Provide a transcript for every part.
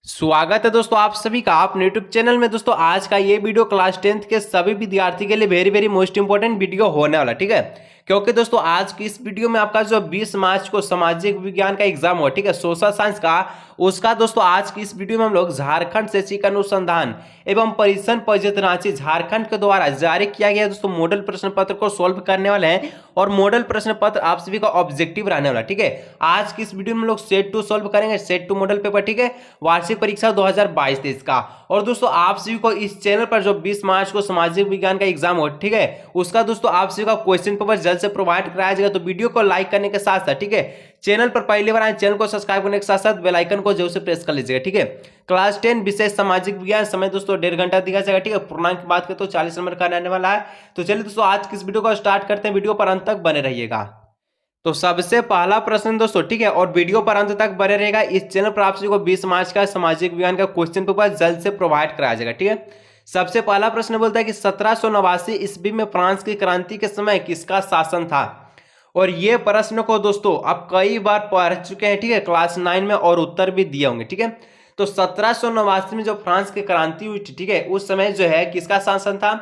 स्वागत है दोस्तों आप सभी का अपने यूट्यूब चैनल में। दोस्तों आज का ये वीडियो क्लास 10th के सभी विद्यार्थी के लिए वेरी मोस्ट इंपॉर्टेंट वीडियो होने वाला, ठीक है। क्योंकि दोस्तों आज की इस वीडियो में आपका जो 20 मार्च को सामाजिक विज्ञान का एग्जाम हुआ, ठीक है, सोशल साइंस का, उसका दोस्तों आज की इस वीडियो में हम लोग झारखंड शैक्षिक अनुसंधान एवं परिसंघ परिषद रांची झारखंड के द्वारा जारी किया गया दोस्तों मॉडल प्रश्न पत्र को सोल्व करने वाले हैं। और मॉडल प्रश्न पत्र आप सभी का ऑब्जेक्टिव रहने वाला, ठीक है। आज की इस वीडियो में हम लोग सेट 2 सोल्व करेंगे, सेट 2 मॉडल पेपर, ठीक है, वार्षिक परीक्षा 2022-23 का। और दोस्तों आप सभी को इस चैनल पर जो 20 मार्च को सामाजिक विज्ञान का एग्जाम हो, ठीक है, उसका दोस्तों आप सभी का क्वेश्चन पेपर जल्द से प्रोवाइड कराया जाएगा। तो वीडियो को लाइक करने के साथ साथ, ठीक है, चैनल पर पहली बार आए चैनल को सब्सक्राइब करने के साथ साथ बेल आइकन को जरूर से प्रेस कर लीजिएगा, ठीक है। क्लास 10 विशेष सामाजिक विज्ञान समय दोस्तों 1.5 घंटा दिया जाएगा, ठीक है। पूर्णांक की बात करें तो 40 नंबर का रहने वाला है। तो चलिए दोस्तों आज की इस वीडियो को स्टार्ट करते हैं, वीडियो पर अंत तक बने रहिएगा। तो सबसे पहला प्रश्न दोस्तों, ठीक है, और वीडियो पर अंत तक बने रहेगा। इस चैनल पर आप सभी को 20 मार्च का सामाजिक विज्ञान का क्वेश्चन पेपर जल्द से प्रोवाइड कराया जाएगा, ठीक है। सबसे पहला प्रश्न बोलता है कि 1789 ईस्वी में फ्रांस की क्रांति के समय किसका शासन था। और ये प्रश्न को दोस्तों आप कई बार पढ़ चुके हैं, ठीक है, क्लास 9 में, और उत्तर भी दिए होंगे, ठीक है। तो 1789 में जो फ्रांस की क्रांति हुई थी, ठीक है, उस समय जो है किसका शासन था।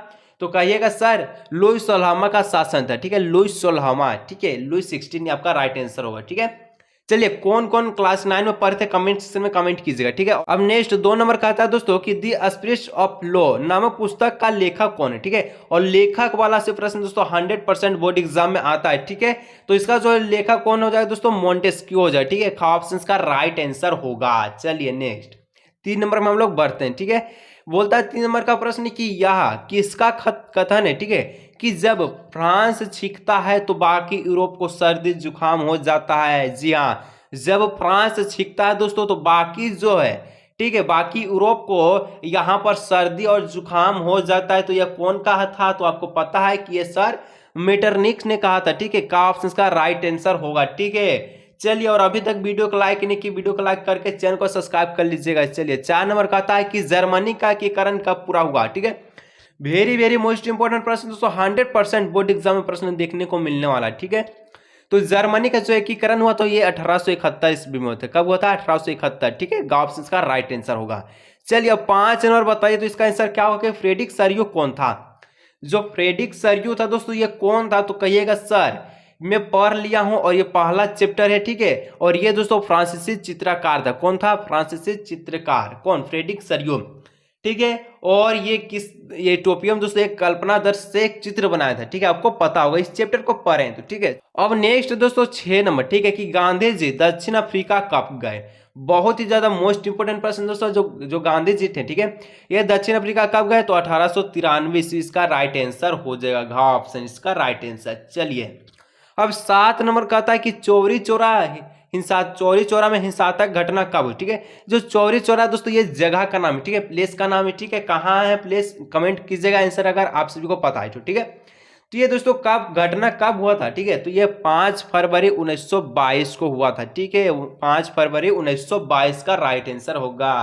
तो कहिएगा सर लुईस सोलहवां का शासन था, ठीक है, लुईस सोलहवां, ठीक है, लुईस 16 आपका राइट आंसर होगा, ठीक है। चलिए कौन कौन क्लास 9 में पढ़े थे कमेंट सेक्शन में कमेंट कीजिएगा, ठीक है। अब नेक्स्ट 2 नंबर कहता है दोस्तों कि दी स्पिरिट ऑफ लॉ नामक पुस्तक का लेखक कौन है, ठीक है। और लेखक वाला से प्रश्न दोस्तों 100% बोर्ड एग्जाम में आता है, ठीक है। तो इसका जो लेखक कौन हो जाएगा दोस्तों, मोंटेस्क्यू हो जाए, ठीक है, ऑप्शन का राइट आंसर होगा। चलिए नेक्स्ट 3 नंबर में हम लोग बढ़ते हैं, ठीक है। बोलता है 3 नंबर का प्रश्न कि यह किसका कथन है, ठीक है, कि जब फ्रांस छींकता है तो बाकी यूरोप को सर्दी जुकाम हो जाता है। जी हाँ, जब फ्रांस छींकता है दोस्तों तो बाकी जो है, ठीक है, बाकी यूरोप को यहाँ पर सर्दी और जुकाम हो जाता है। तो यह कौन कहा था, तो आपको पता है कि यह सर मेटरनिक्स ने कहा था, ठीक है, का ऑप्शन का राइट आंसर होगा, ठीक है। चलिए और अभी तक वीडियो को लाइक नहीं की, वीडियो को लाइक करके चैनल को सब्सक्राइब कर लीजिएगा। चलिए 4 नंबर कहता है कि जर्मनी का एकीकरण कब पूरा हुआ, ठीक है। वेरी मोस्ट इंपोर्टेंट प्रश्न दोस्तों, 100% बोर्ड एग्जाम में प्रश्न देखने को मिलने वाला, ठीक है। तो जर्मनी का जो एकीकरण हुआ तो ये 1871 ईस्वी में होता है। कब हुआ था, 1871, ठीक है, ऑप्शन का राइट आंसर होगा। चलिए अब 5 नंबर बताइए तो इसका आंसर क्या होगा, फ्रेडरिक सरियू कौन था। जो फ्रेडरिक सरियू था दोस्तों ये कौन था, तो कहिएगा सर मैं पढ़ लिया हूं और ये पहला चैप्टर है, ठीक है। और ये दोस्तों फ्रांसीसी चित्रकार था। कौन था, फ्रांसीसी चित्रकार, कौन, फ्रेडरिक सरियू, ठीक है। और ये टोपियम दोस्तों एक कल्पनादर्श से एक चित्र बनाया था, ठीक है, आपको पता होगा, इस चैप्टर को पढ़ें तो, ठीक है। अब नेक्स्ट दोस्तों 6 नंबर, ठीक है, कि गांधी जी दक्षिण अफ्रीका कब गए। बहुत ही ज्यादा मोस्ट इंपोर्टेंट प्रश्न दोस्तों, जो गांधी जी थे, ठीक है, ये दक्षिण अफ्रीका कब गए, तो 1893 ईस्वी इसका राइट आंसर हो जाएगा, ऑप्शन इसका राइट आंसर। चलिए अब 7 नंबर कहता है कि चौरी चौरा में हिंसात्मक घटना कब हुई, ठीक है। जो चौरी चौरा दोस्तों ये जगह का नाम है, ठीक है, प्लेस का नाम है, ठीक है, कहाँ है प्लेस, कमेंट कीजिएगा आंसर अगर आप सभी को पता है तो, ठीक है। तो ये दोस्तों घटना कब हुआ था, ठीक है, तो ये 5 फरवरी 1922 को हुआ था, ठीक है, 5 फरवरी 1922 का राइट आंसर होगा।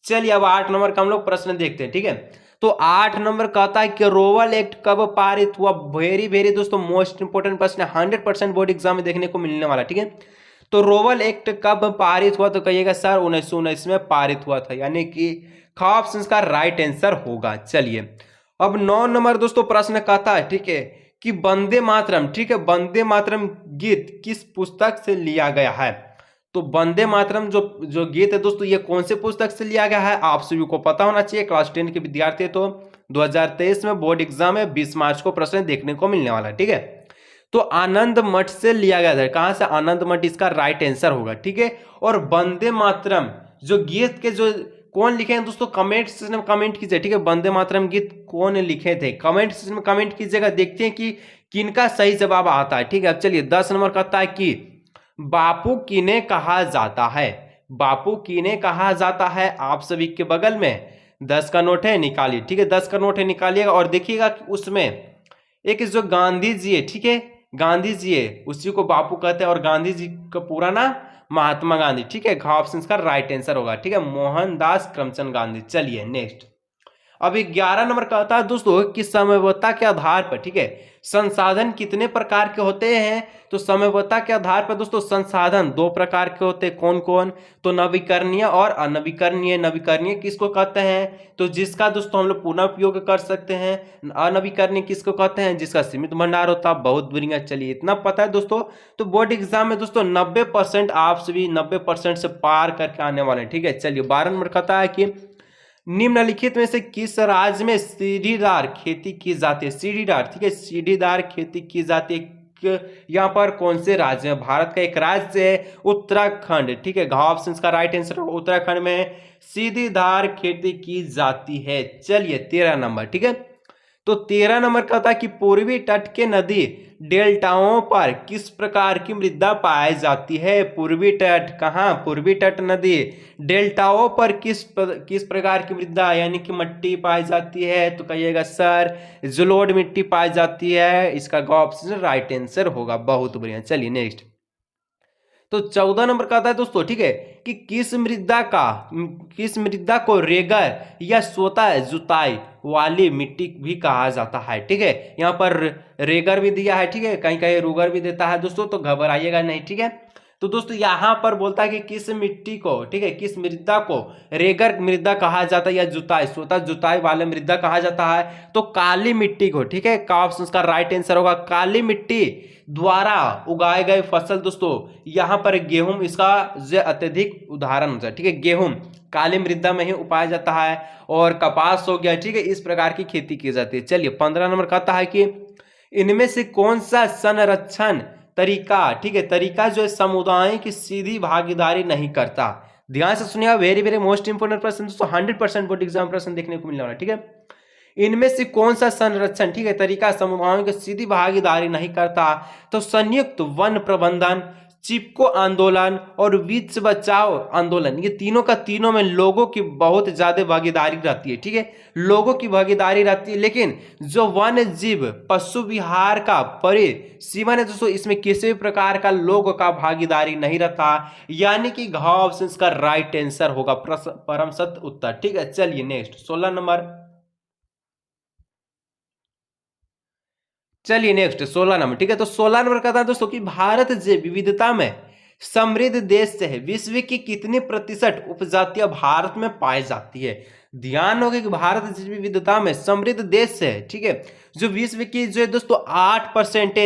चलिए अब 8 नंबर का हम लोग प्रश्न देखते हैं, ठीक है। तो 8 नंबर कहता है कि रोवल एक्ट कब पारित हुआ। वेरी दोस्तों मोस्ट इंपोर्टेंट प्रश्न, 100% बोर्ड एग्जाम में देखने को मिलने वाला, ठीक है। तो रोवल एक्ट कब पारित हुआ, तो कहिएगा सर 1919 में पारित हुआ था, यानी कि ऑप्शन का राइट आंसर होगा। चलिए अब 9 नंबर दोस्तों प्रश्न कहता है, ठीक है, कि वंदे मातरम, ठीक है, वंदे मातरम गीत किस पुस्तक से लिया गया है। तो वंदे मातरम जो गीत है दोस्तों ये कौन से पुस्तक से लिया गया है, आप सभी को पता होना चाहिए, क्लास 10 के विद्यार्थी। तो 2023 में बोर्ड एग्जाम में 20 मार्च को प्रश्न देखने को मिलने वाला, ठीक है। तो आनंद मठ से लिया गया था, कहां से, आनंद मठ इसका राइट आंसर होगा, ठीक है। और वंदे मातरम जो गीत के जो कौन लिखे हैं दोस्तों, कमेंट सेक्शन में कमेंट कीजिए, ठीक है, वंदे मातरम गीत कौन लिखे थे, कमेंट सेक्शन में कमेंट कीजिएगा, देखते हैं कि किनका सही जवाब आता है, ठीक है। अब चलिए 10 नंबर कहता है कि बापू किन्हें कहा जाता है। बापू किन्हें कहा जाता है, आप सभी के बगल में 10 का नोट है, निकालिए, ठीक है, 10 का नोट है, निकालिएगा और देखिएगा कि उसमें एक जो गांधी जी है, ठीक है, गांधी जी है उसी को बापू कहते हैं, और गांधी जी का पूरा नाम महात्मा गांधी, ठीक है, ऑप्शन का राइट आंसर होगा, ठीक है, मोहनदास करमचंद गांधी। चलिए नेक्स्ट अब 11 नंबर कहता है दोस्तों कि समयवत्ता के आधार पर, ठीक है, संसाधन कितने प्रकार के होते हैं? तो समयवत्ता के आधार पर दोस्तों संसाधन 2 प्रकार के होते हैं। कौन कौन? तो नवीकरणीय और अनवीकरणीय। नवीकरणीय किसको कहते हैं? तो जिसका दोस्तों हम लोग पुनः उपयोग कर सकते हैं। अनवीकरणीय किसको कहते हैं? जिसका सीमित भंडार होता है। बहुत बढ़िया, चलिए इतना पता है दोस्तों। तो बोर्ड एग्जाम में दोस्तों 90% आप सभी 90% से पार करके आने वाले हैं, ठीक है। चलिए 12 नंबर कहता है कि निम्नलिखित में से किस राज्य में सीढ़ीदार खेती की जाती है? सीढ़ीदार, ठीक है, सीढ़ीदार खेती की जाती है। यहाँ पर कौन से राज्य है? भारत का एक राज्य है उत्तराखंड, ठीक है। ऑप्शन का राइट आंसर उत्तराखंड में सीढ़ीदार खेती की जाती है। चलिए 13 नंबर, ठीक है। तो 13 नंबर का था कि पूर्वी तट के नदी डेल्टाओं पर किस प्रकार की मृदा पाई जाती है? पूर्वी तट, कहाँ? पूर्वी तट नदी डेल्टाओं पर किस प्रकार की मृदा यानी कि मिट्टी पाई जाती है? तो कहिएगा सर जलोढ़ मिट्टी पाई जाती है। इसका ऑप्शन राइट आंसर होगा। बहुत बढ़िया, चलिए नेक्स्ट। तो 14 नंबर का आता है दोस्तों, ठीक है, कि किस मृदा को रेगर या स्वतः जुताई वाली मिट्टी भी कहा जाता है, ठीक है। यहाँ पर रेगर भी दिया है, ठीक है, कहीं कहीं रूगर भी देता है दोस्तों, तो घबराइएगा नहीं, ठीक है। तो दोस्तों यहाँ पर बोलता है कि किस मिट्टी को, ठीक है, किस मृदा को रेगर मृदा कहा जाता है या जुताई, स्वतः जुताई वाले मृदा कहा जाता है? तो काली मिट्टी को, ठीक है। का ऑप्शन का राइट आंसर होगा काली मिट्टी द्वारा उगाए गए फसल दोस्तों। यहाँ पर गेहूं इसका जो अत्यधिक उदाहरण होता है, ठीक है। गेहूं काली मृदा में ही उगाया जाता है और कपास हो गया, ठीक है, इस प्रकार की खेती की जाती है। चलिए 15 नंबर कहता है कि इनमें से कौन सा संरक्षण तरीका, ठीक है, तरीका जो है समुदाय की सीधी भागीदारी नहीं करता? ध्यान से सुनिए, वेरी वेरी मोस्ट इंपोर्टेंट प्रश्न दोस्तों, 100% बोर्ड एग्जाम प्रश्न देखने को मिलने वाला, ठीक है। इनमें से कौन सा संरक्षण, ठीक है, तरीका समुदायों की सीधी भागीदारी नहीं करता? तो संयुक्त वन प्रबंधन, चिपको आंदोलन और वृक्ष बचाओ आंदोलन, ये तीनों का तीनों में लोगों की बहुत ज्यादा भागीदारी रहती है, ठीक है, लोगों की भागीदारी रहती है। लेकिन जो वन्य जीव पशु विहार का परिसीमन है दोस्तों, इसमें किसी भी प्रकार का लोगों का भागीदारी नहीं रहता, यानी कि घ ऑप्शन का राइट आंसर होगा परम सत्य उत्तर, ठीक है। चलिए नेक्स्ट 16 नंबर, चलिए नेक्स्ट 16 नंबर, ठीक है। तो 16 नंबर कहता है दोस्तों कि भारत जैव विविधता में समृद्ध देश है, विश्व की कितनी प्रतिशत उपजातियां भारत में पाई जाती है? ध्यान होगा कि भारत जैव विविधता में समृद्ध देश है, ठीक है, जो विश्व की जो है दोस्तों 8%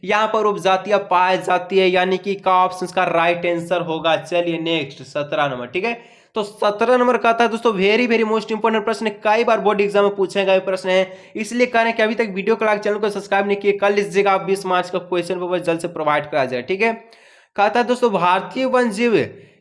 यहाँ पर उपजातियां पाई जाती है, यानी कि का ऑप्शन का राइट आंसर होगा। चलिए नेक्स्ट 17 नंबर, ठीक है। तो 17 नंबर का आता है दोस्तों वेरी वेरी मोस्ट इंपोर्टेंट प्रश्न है, कई बार बोर्ड एग्जाम में पूछे गए प्रश्न है, इसलिए कह रहे हैं कि अभी तक वीडियो को लाइक, चैनल को सब्सक्राइब नहीं किए, कर लीजिएगा। 20 मार्च का क्वेश्चन पेपर जल्द से प्रोवाइड करा जाए, ठीक है। कहता है दोस्तों भारतीय वन जीव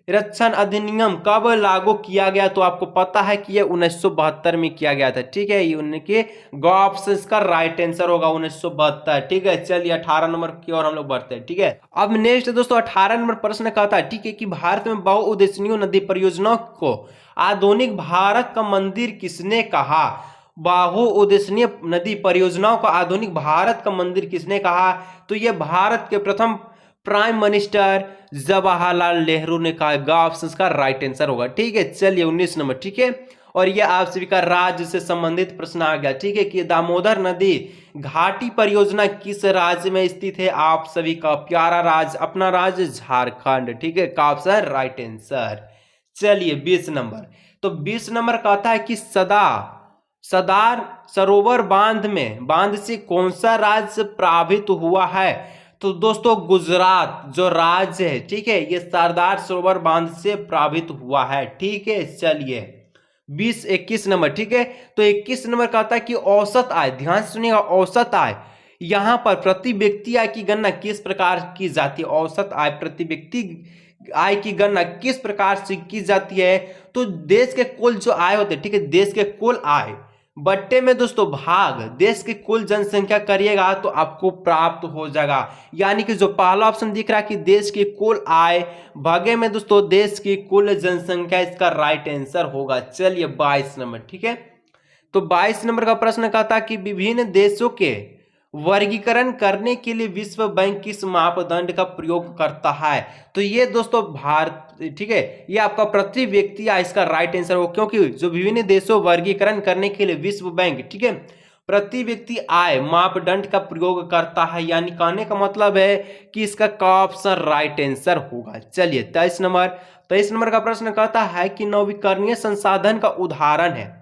रक्षण अधिनियम कब लागू किया गया? तो आपको पता है कि ये 1972 में किया गया था, ठीक है, ये उनके ऑप्शन का राइट आंसर होगा 1972, ठीक है। चलिए 18 नंबर की ओर हम लोग बढ़ते हैं, ठीक है। अब नेक्स्ट दोस्तों 18 नंबर प्रश्न कहता है, ठीक है, कि भारत में बहुउद्देशीय नदी परियोजनाओं को आधुनिक भारत का मंदिर किसने कहा? बहुउद्देशीय नदी परियोजनाओं को आधुनिक भारत का मंदिर किसने कहा? तो ये भारत के प्रथम प्राइम मिनिस्टर जवाहरलाल नेहरू ने कहा, ऑप्शन का राइट आंसर होगा, ठीक है। चलिए 19 नंबर, ठीक है, और ये आप सभी का राज्य से संबंधित प्रश्न आ गया, ठीक है, कि दामोदर नदी घाटी परियोजना किस राज्य में स्थित है? आप सभी का प्यारा राज्य, अपना राज्य झारखंड, ठीक है, का ऑप्शन राइट आंसर। चलिए 20 नंबर, तो 20 नंबर कहता है कि सरदार सरोवर बांध से कौन सा राज्य प्रभावित हुआ है? तो दोस्तों गुजरात जो राज्य है, ठीक है, ये सरदार सरोवर बांध से प्रभावित हुआ है, ठीक है। चलिए 21 नंबर, ठीक है। तो 21 नंबर कहता है कि औसत आय, ध्यान से सुनिएगा, औसत आय यहाँ पर प्रति व्यक्ति आय की गणना किस प्रकार की जाती है? औसत आय प्रति व्यक्ति आय की गणना किस प्रकार से की जाती है? तो देश के कुल जो आय होते हैं, ठीक है, देश के कुल आय बट्टे में दोस्तों भाग देश की कुल जनसंख्या करिएगा तो आपको प्राप्त हो जाएगा, यानी कि जो पहला ऑप्शन दिख रहा है कि देश की कुल आय भागे में दोस्तों देश की कुल जनसंख्या, इसका राइट आंसर होगा। चलिए 22 नंबर, ठीक है। तो 22 नंबर का प्रश्न कहता कि विभिन्न देशों के वर्गीकरण करने के लिए विश्व बैंक किस मापदंड का प्रयोग करता है? तो ये दोस्तों ठीक है, ये आपका प्रति व्यक्ति आय इसका राइट आंसर हो, क्योंकि जो विभिन्न देशों वर्गीकरण करने के लिए विश्व बैंक, ठीक है, प्रति व्यक्ति आय मापदंड का प्रयोग करता है। यानी कहने का मतलब है कि इसका का ऑप्शन राइट आंसर होगा। चलिए 23 नंबर का प्रश्न कहता है कि नवीकरणीय संसाधन का उदाहरण है।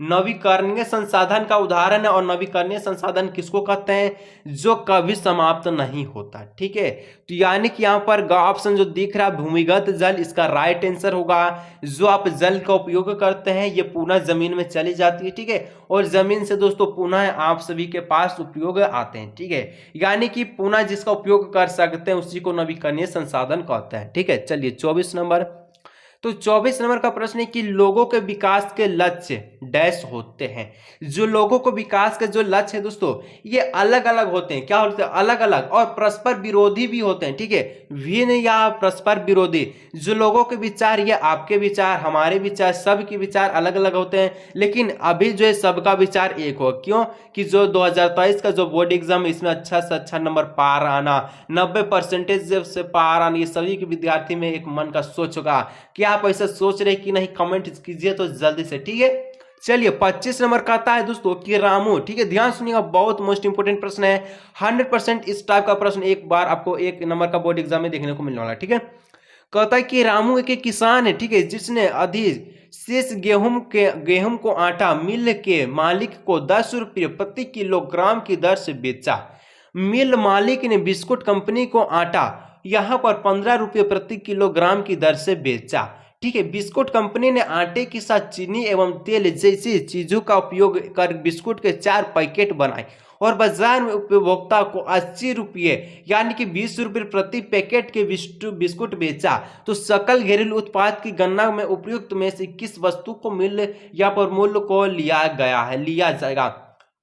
नवीकरणीय संसाधन का उदाहरण है, और नवीकरणीय संसाधन किसको कहते हैं? जो कभी समाप्त नहीं होता, ठीक है। तो यानी कि यहाँ पर ऑप्शन जो दिख रहा है भूमिगत जल, इसका राइट आंसर होगा। जो आप जल का उपयोग करते हैं ये पुनः जमीन में चली जाती है, ठीक है, और जमीन से दोस्तों पुनः आप सभी के पास उपयोग आते हैं, ठीक है। यानी कि पुनः जिसका उपयोग कर सकते हैं उसी को नवीकरणीय संसाधन कहते हैं, ठीक है। चलिए 24 नंबर। तो 24 नंबर का प्रश्न है कि लोगों के विकास के लक्ष्य डैश होते हैं। जो लोगों को विकास के जो लक्ष्य है दोस्तों ये अलग अलग होते हैं। क्या होते हैं? अलग अलग, और परस्पर विरोधी भी होते हैं, ठीक है, भिन्न या परस्पर विरोधी। जो लोगों के विचार, ये आपके विचार, हमारे विचार, सबके विचार अलग अलग होते हैं, लेकिन अभी जो है सबका विचार एक हो। क्यों? कि जो 2023 का जो बोर्ड एग्जाम है इसमें अच्छा से अच्छा नंबर पार आना, 90% से पार आना, ये सभी के विद्यार्थी में एक मन का सोच होगा कि आप ऐसा सोच रहे कि नहीं, कमेंट कीजिए तो जल्दी से, ठीक है। चलिए 25 नंबर कहता है दोस्तों कि रामू, ठीक है, ध्यान सुनिएगा, बहुत मोस्ट इंपोर्टेंट प्रश्न है, 100% इस टाइप का प्रश्न एक बार आपको 1 नंबर का बोर्ड एग्जाम में देखने को मिलने वाला है, ठीक है। कहता है कि रामू एक किसान है, ठीक है, जिसने अधिक शेष गेहूं को आटा मिल के मालिक को 10 रुपये प्रति किलोग्राम की दर से बेचा। मिल मालिक ने बिस्कुट कंपनी को आटा यहां पर 15 रुपये प्रति किलोग्राम की दर से बेचा, ठीक है। बिस्कुट कंपनी ने आटे के साथ चीनी एवं तेल जैसी चीजों का उपयोग कर बिस्कुट के 4 पैकेट बनाए और बाजार में उपभोक्ता को 80 रुपये यानी कि 20 रुपये प्रति पैकेट के बिस्कुट बेचा। तो सकल घरेलू उत्पाद की गणना में उपयुक्त में से किस वस्तु को मूल्य या पर मूल्य को लिया जाएगा?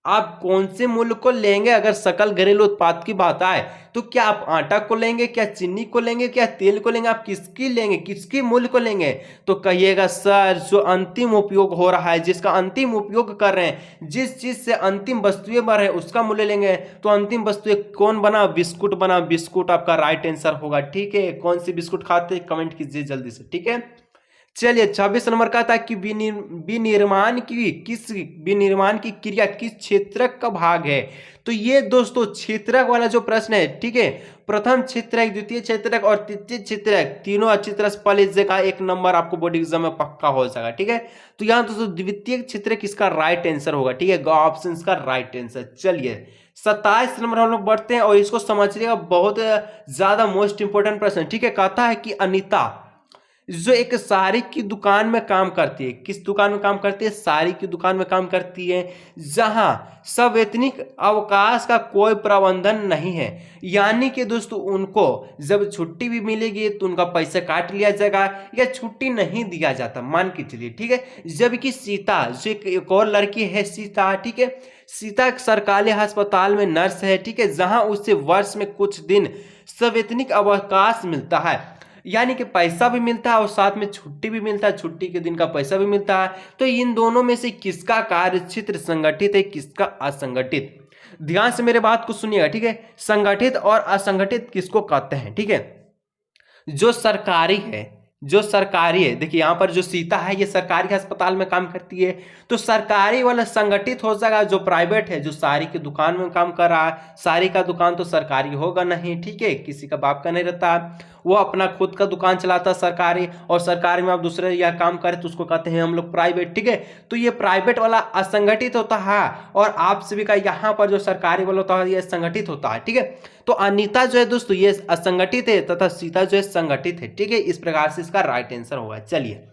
आप कौन से मूल्य को लेंगे? अगर सकल घरेलू उत्पाद की बात आए तो क्या आप आटा को लेंगे, क्या चीनी को लेंगे, क्या तेल को लेंगे? आप किसकी लेंगे, किसकी मूल्य को लेंगे? तो कहिएगा सर जो अंतिम उपयोग हो रहा है, जिसका अंतिम उपयोग कर रहे हैं, जिस चीज से अंतिम वस्तुएं बन रहे हैं उसका मूल्य लेंगे। तो अंतिम वस्तुएं कौन बना? बिस्कुट बना। बिस्कुट आपका राइट आंसर होगा, ठीक है। कौन सी बिस्कुट खाते हैं कमेंट कीजिए जल्दी से, ठीक है। चलिए 26 नंबर का था कि विनिर्माण की क्रिया किस क्षेत्रक का भाग है? तो ये दोस्तों क्षेत्रक वाला जो प्रश्न है, ठीक है, प्रथम क्षेत्रक, द्वितीय क्षेत्रक और तृतीय क्षेत्रक तीनों अच्छी तरह से पढ़ लीजिएगा, 1 नंबर आपको बोर्ड एग्जाम में पक्का हो जाएगा, ठीक है। तो यहाँ दोस्तों द्वितीय क्षेत्रक इसका राइट आंसर होगा, ठीक है, ऑप्शन का राइट आंसर। चलिए 27 नंबर हम लोग बढ़ते हैं और इसको समझिएगा, बहुत ज्यादा मोस्ट इंपोर्टेंट प्रश्न, ठीक है। कहता है कि अनीता जो एक साड़ी की दुकान में काम करती है, किस दुकान में काम करती है? साड़ी की दुकान में काम करती है, जहां सवैतनिक अवकाश का कोई प्रबंधन नहीं है। यानी कि दोस्तों उनको जब छुट्टी भी मिलेगी तो उनका पैसा काट लिया जाएगा या छुट्टी नहीं दिया जाता, मान के चलिए, ठीक है। जबकि सीता जो एक और लड़की है, सीता, ठीक है, सीता सरकारी अस्पताल में नर्स है, ठीक है, जहां उसे वर्ष में कुछ दिन सवैतनिक अवकाश मिलता है, यानी कि पैसा भी मिलता है और साथ में छुट्टी भी मिलता है, छुट्टी के दिन का पैसा भी मिलता है। तो इन दोनों में से किसका कार्य क्षेत्र संगठित है, किसका असंगठित? ध्यान से मेरे बात को सुनिएगा, ठीक है। संगठित और असंगठित किसको कहते हैं, ठीक है। जो सरकारी है, देखिए यहाँ पर जो सीता है ये सरकारी अस्पताल में काम करती है, तो सरकारी वाला संगठित हो जाएगा। जो प्राइवेट है, जो साड़ी की दुकान में काम कर रहा है, साड़ी का दुकान तो सरकारी होगा नहीं, ठीक है, किसी का बाप का नहीं रहता, वो अपना खुद का दुकान चलाता है सरकारी, और सरकारी में आप दूसरे यह काम करें तो उसको कहते हैं हम लोग प्राइवेट, ठीक है। तो ये प्राइवेट वाला असंगठित होता है और आप सभी का यहाँ पर जो सरकारी वाला होता है ये संगठित होता है, ठीक है। तो अनीता जो है दोस्तों ये असंगठित है तथा सीता जो है संगठित है, ठीक है। इस प्रकार से इसका राइट आंसर होगा। चलिए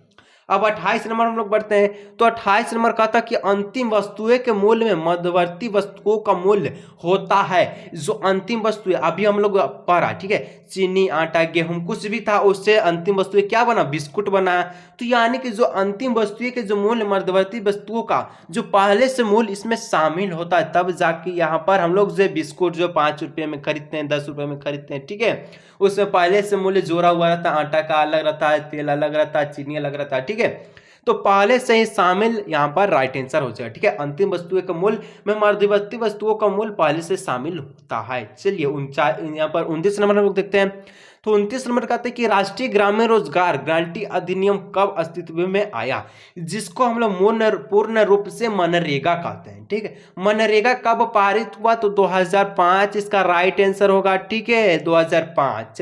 अब 28 नंबर हम लोग बढ़ते हैं। तो 28 नंबर कहता कि अंतिम वस्तुएं के मूल्य में मध्यवर्ती वस्तुओं का मूल्य होता है। जो अंतिम वस्तुएं अभी हम लोग पढ़ा, ठीक है, चीनी, आटा, गेहूं कुछ भी था, उससे अंतिम वस्तुएं क्या बना? बिस्कुट बना। तो यानी कि जो अंतिम वस्तुएं के जो मूल्य मध्यवर्ती वस्तुओं का जो पहले से मूल्य इसमें शामिल होता है, तब जाके यहाँ पर हम लोग जो बिस्कुट जो 5 रुपये में खरीदते हैं, 10 रुपये में खरीदते हैं, ठीक है, उसमें पहले से मूल्य जोड़ा हुआ रहता है। आटा का अलग रहता है, तेल अलग रहता है, चीनी अलग रहता है, ठीक है। तो पहले से ही शामिल यहाँ पर राइट आंसर हो जाएगा। ठीक है, अंतिम वस्तुओं का मूल्य में मध्यवर्ती वस्तुओं का मूल्य पहले से शामिल होता है। चलिए यहाँ पर 29 नंबर हम लोग देखते हैं। तो 29 नंबर कहते हैं कि राष्ट्रीय ग्रामीण रोजगार गारंटी अधिनियम कब अस्तित्व में आया, जिसको हम लोग पूर्ण रूप से मनरेगा कहते हैं। ठीक है, मनरेगा कब पारित हुआ, तो 2005 इसका राइट आंसर होगा। ठीक है, 2005।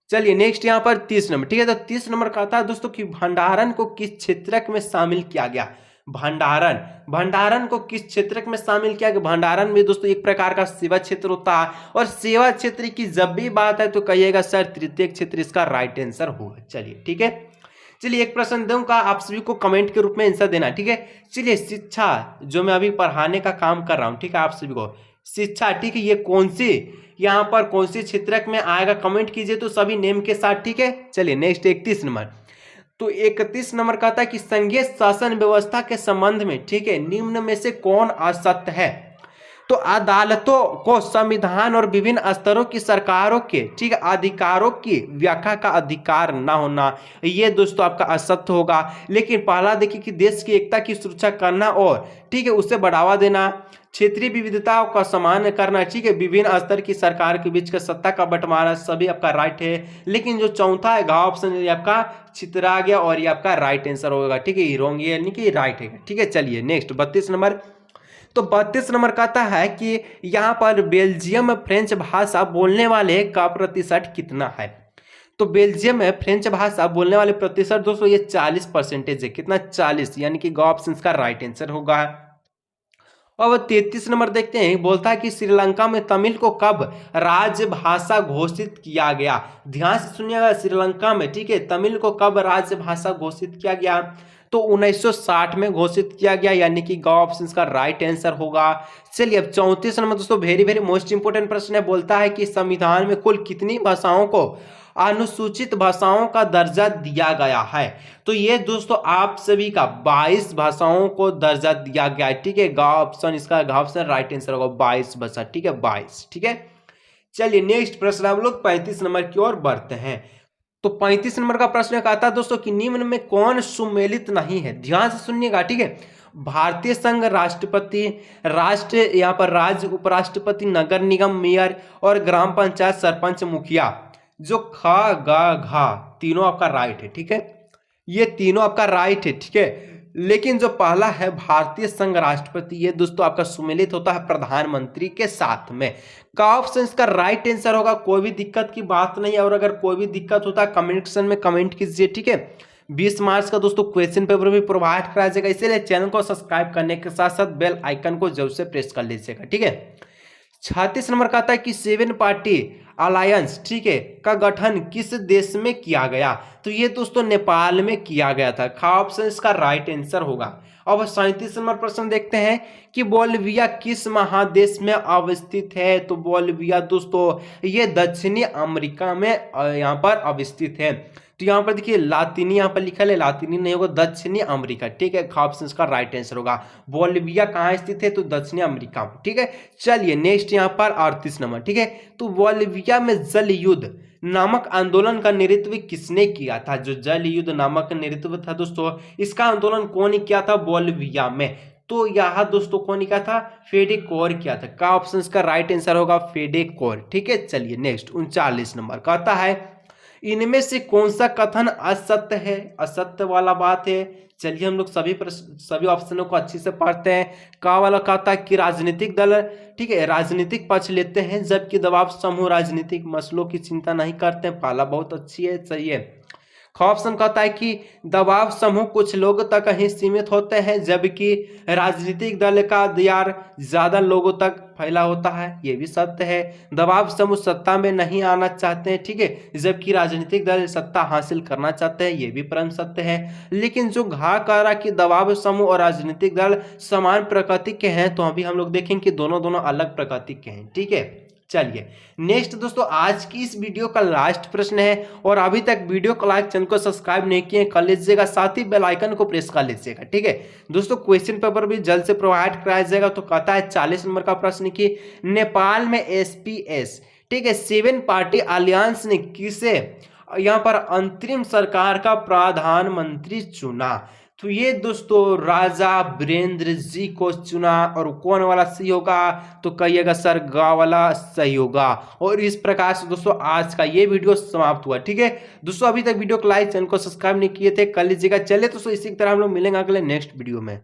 चलिए नेक्स्ट यहाँ पर 30 नंबर। ठीक है, तो 30 नंबर कहता है दोस्तों कि भंडारण को किस क्षेत्रक में शामिल किया गया। भंडारण को किस क्षेत्रक में शामिल किया गया। भंडारण में दोस्तों एक प्रकार का सेवा क्षेत्र होता है, और सेवा क्षेत्र की जब भी बात है तो कहिएगा सर तृतीय क्षेत्र इसका राइट आंसर होगा। चलिए ठीक है, चलिए एक प्रश्न दूंगा, आप सभी को कमेंट के रूप में आंसर देना। ठीक है, चलिए शिक्षा जो मैं अभी पढ़ाने का काम कर रहा हूँ, ठीक है, आप सभी को शिक्षा, ठीक है, ये कौन सी यहाँ पर कौन सी क्षेत्रक में आएगा कमेंट कीजिए तो सभी नेम के साथ। ठीक है, चलिए नेक्स्ट 31 नंबर। तो 31 नंबर कहता है कि संघीय शासन व्यवस्था के संबंध में, ठीक है, निम्न में से कौन असत्य है। तो अदालतों को संविधान और विभिन्न स्तरों की सरकारों के, ठीक है, अधिकारों की व्याख्या का अधिकार ना होना, ये दोस्तों आपका असत्य होगा। लेकिन पहला देखिए कि देश की एकता की सुरक्षा करना और, ठीक है, उसे बढ़ावा देना, क्षेत्रीय विविधताओं का सम्मान करना, ठीक है, विभिन्न स्तर की सरकार के बीच का सत्ता का बंटवारा, सभी आपका राइट है। लेकिन जो चौथा है घ ऑप्शन ये आपका छितरा गया और ये आपका राइट आंसर होगा। ठीक है, रॉन्ग यानी कि राइट है। ठीक है, चलिए नेक्स्ट 32 नंबर। तो 32 नंबर कहता है कि यहाँ पर बेल्जियम में फ्रेंच भाषा बोलने वाले का प्रतिशत कितना है। तो बेल्जियम में फ्रेंच भाषा बोलने वाले प्रतिशत दोस्तों ये 40% है। कितना, 40, यानी कि ग ऑप्शन का राइट आंसर होगा। अब 33 नंबर देखते हैं, बोलता है कि श्रीलंका में तमिल को कब राजभाषा घोषित किया गया। ध्यान से सुनिएगा, श्रीलंका में, ठीक है, तमिल को कब राजभाषा घोषित किया गया, तो 1960 में घोषित किया गया, यानी कि ग ऑप्शन का राइट आंसर होगा। चलिए अब 34 नंबर दोस्तों वेरी वेरी मोस्ट इंपोर्टेंट प्रश्न है। बोलता है कि संविधान में कुल कितनी भाषाओं को अनुसूचित भाषाओं का दर्जा दिया गया है। तो ये दोस्तों आप सभी का 22 भाषाओं को दर्जा दिया गया है। ठीक है, ग ऑप्शन इसका ग ऑप्शन राइट आंसर होगा 22 भाषा। ठीक है, 22। ठीक है, चलिए नेक्स्ट प्रश्न हम लोग 35 नंबर की ओर बढ़ते हैं। तो 35 नंबर का प्रश्न कहता है दोस्तों कि निम्न में कौन सुमेलित नहीं है। ध्यान से सुनिएगा। ठीक है, भारतीय संघ, राष्ट्रपति, राष्ट्र, यहाँ पर राज्य, उपराष्ट्रपति, नगर निगम, मेयर और ग्राम पंचायत सरपंच, मुखिया, जो ख ग घ तीनों आपका राइट है। ठीक है, ये तीनों आपका राइट है। ठीक है, लेकिन जो पहला है भारतीय संघ राष्ट्रपति, ये दोस्तों आपका सुमेलित होता है प्रधानमंत्री के साथ में। का ऑप्शन इसका राइट आंसर होगा। कोई भी दिक्कत की बात नहीं है, और अगर कोई भी दिक्कत होता है कमेंट सेक्शन में कमेंट कीजिए। ठीक है, 20 मार्च का दोस्तों क्वेश्चन पेपर भी प्रोवाइड कराया जाएगा, इसीलिए चैनल को सब्सक्राइब करने के साथ साथ बेल आइकन को जरूर से प्रेस कर लीजिएगा। ठीक है, 36 नंबर कहता है कि 7 पार्टी अलायंस, ठीक है, का गठन किस देश में किया गया। तो ये दोस्तों नेपाल में किया गया था। खा ऑप्शन इसका राइट आंसर होगा। अब 37 नंबर प्रश्न देखते हैं कि बोल्विया किस महादेश में अवस्थित है। तो बोल्विया दोस्तों ये दक्षिणी अमेरिका में यहाँ पर अवस्थित है। तो यहाँ पर देखिए लातीनी यहाँ पर लिखा है, लातीनी नहीं होगा, दक्षिणी अमेरिका। ठीक है, ऑप्शन का राइट आंसर होगा। बोल्विया कहाँ स्थित है, तो दक्षिणी अमेरिका में। ठीक है, चलिए नेक्स्ट यहाँ पर 38 नंबर। ठीक है, तो बोल्विया में जल युद्ध नामक आंदोलन का नेतृत्व किसने किया था। जो जल युद्ध नामक नेतृत्व था दोस्तों, इसका आंदोलन कौन किया था बोल्विया में। तो यहाँ दोस्तों कौन किया था, फेडेकोर किया था। का ऑप्शन का राइट आंसर होगा फेडेकोर। ठीक है, चलिए नेक्स्ट 39 नंबर कहता है इनमें से कौन सा कथन असत्य है। असत्य वाला बात है। चलिए हम लोग सभी ऑप्शनों को अच्छे से पढ़ते हैं। का वाला कहता है कि राजनीतिक दल, ठीक है, राजनीतिक पक्ष लेते हैं, जबकि दबाव समूह राजनीतिक मसलों की चिंता नहीं करते हैं। पहला बहुत अच्छी है, सही है। ऑप्शन कहता है कि दबाव समूह कुछ लोग तक ही सीमित होते हैं, जबकि राजनीतिक दल का दियार ज्यादा लोगों तक फैला होता है। यह भी सत्य है। दबाव समूह सत्ता में नहीं आना चाहते हैं, ठीक है, जबकि राजनीतिक दल सत्ता हासिल करना चाहते हैं। यह भी परम सत्य है। लेकिन जो घा कह रहा कि दबाव समूह और राजनीतिक दल समान प्रकृति के हैं, तो अभी हम लोग देखेंगे कि दोनों अलग प्रकृति के हैं। ठीक है, चलिए नेक्स्ट दोस्तों आज की इस वीडियो का लास्ट प्रश्न है, और अभी तक वीडियो को लाइक, चैनल को सब्सक्राइब नहीं किए कर लीजिएगा, साथ ही बेल आइकन को प्रेस कर लीजिएगा। ठीक है दोस्तों, क्वेश्चन पेपर भी जल्द से प्रोवाइड कराया जाएगा। तो कहता है 40 नंबर का प्रश्न कि नेपाल में SPS, ठीक है, 7 पार्टी अलियांस ने किसे यहाँ पर अंतरिम सरकार का प्रधानमंत्री चुना। तो ये दोस्तों राजा वीरेंद्र जी को चुना। और कौन वाला सही होगा, तो कहिएगा सर गा वाला सही होगा। और इस प्रकार से दोस्तों आज का ये वीडियो समाप्त हुआ। ठीक है दोस्तों, अभी तक वीडियो को लाइक, चैनल को सब्सक्राइब नहीं किए थे कर लीजिएगा। चले दोस्तों इसी तरह हम लोग मिलेंगे अगले नेक्स्ट वीडियो में।